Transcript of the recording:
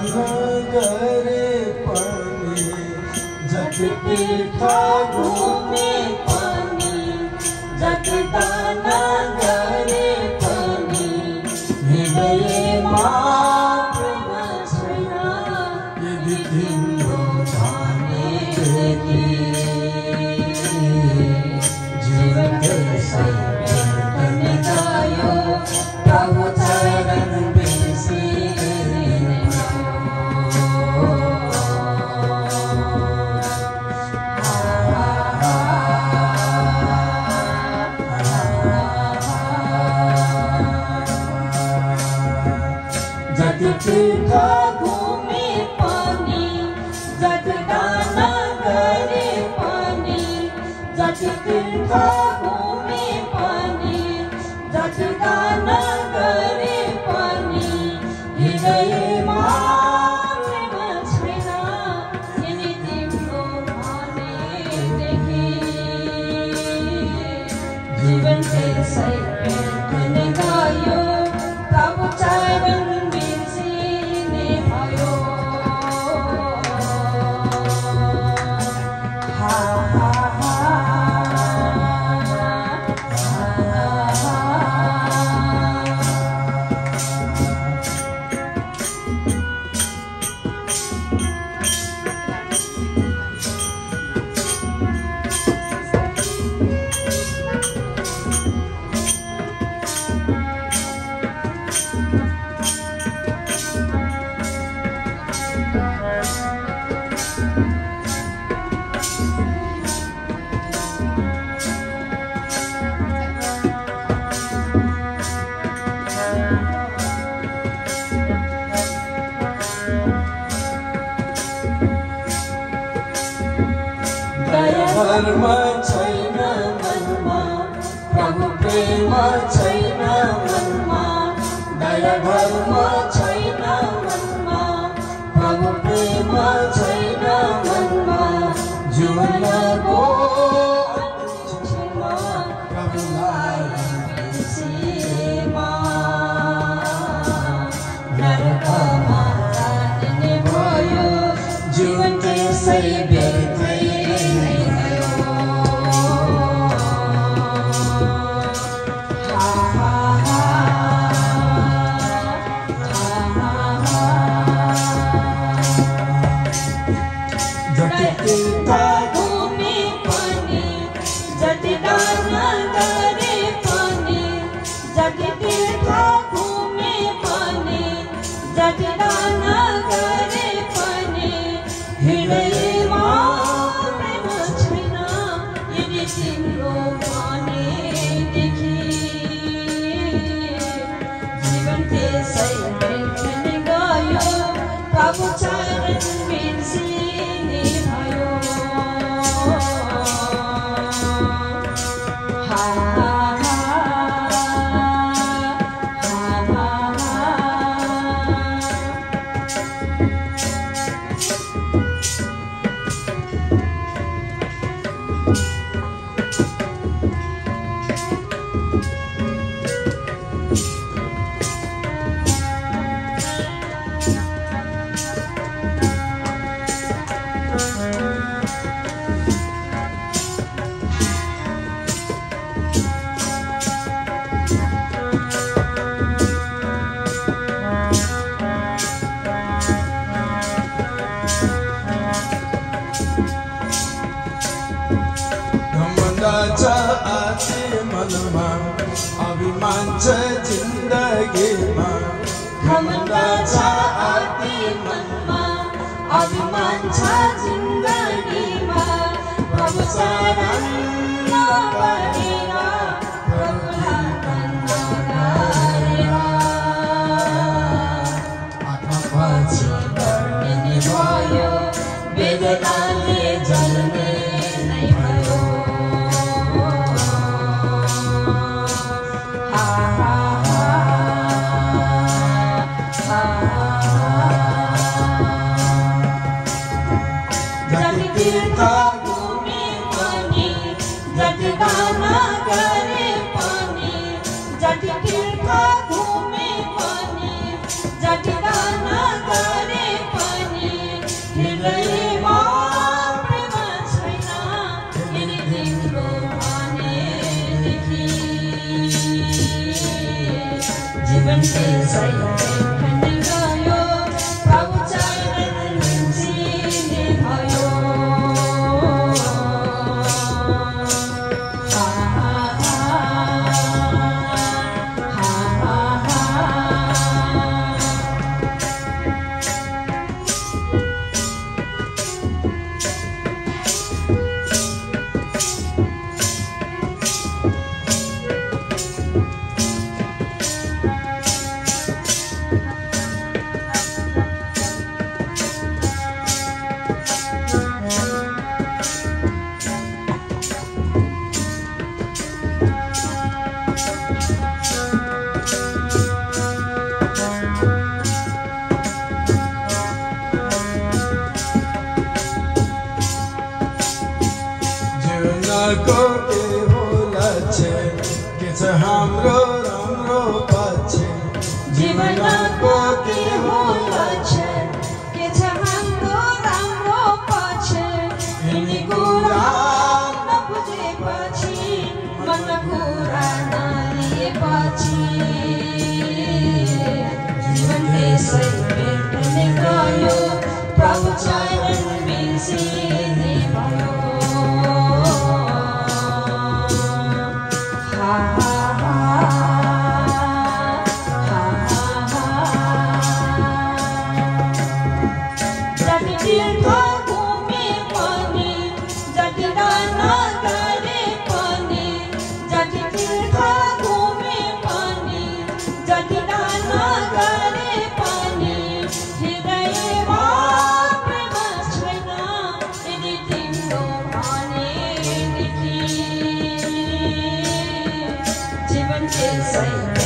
करे पानी जग तीर्था घूमे पानी जग दाना करे पानी हृदय माँ प्रवचना यदि दिनो जाने देती जीवन कैसे तन गायो प्रभु चरण बिनसी तीर्था घूमे पानी जग दाना करे पानी जग तीर्था घूमे पानी जग दाना करे पानी हृदय मां प्रेमछैना यदि तिम्रो भनेदेखि जीवन त्यसै व्यर्थ गयो प्रभु चरण धर्म छैन मनमा प्रभु प्रेम छैन मनमा दया धर्म छैन मनमा प्रभु प्रेम छैन मनमा जीवनको अन्तिममा प्रभुलाई बिर्सेमा नरकमा जाने भयो जीवन त्यसै व्यर्थै तीर्था घूमे पानी जग दाना करे पानी जग तीर्था घूमे पानी जग दाना करे पानी हृदय मां प्रेमछैना यदि तिम्रो भनेदेखि जीवन त्यसै व्यर्थ गयो प्रभु चरण बिर्सी मनमा अभिमान छ जिन्दगीमा घमण्ड छ अति मनमा अभिमान छ जिन्दगीमा प्रभु शरण नगरेर प्रभुलाई बन्द गरेर आत्मापछि गर्ने भयो वेदनाले जल्ने नै भयो तीर्था घूमे पानी जग दाना करे पानी जग तीर्था घूमे पानी जग दाना करे त्यसै भेट्ने गयो प्रभु चरण मिल्ने भयो को के हो लक्ष्य के छ हाम्रो राम्रो पक्ष जीवनको के हो लक्ष्य के छ हाम्रो राम्रो पक्ष यिनी कुरा नबुझेपछि मन कुरा नलिएपछि जीवन त्यसै भेट्ने गयो प्रभु चरण मिल्ने भयो say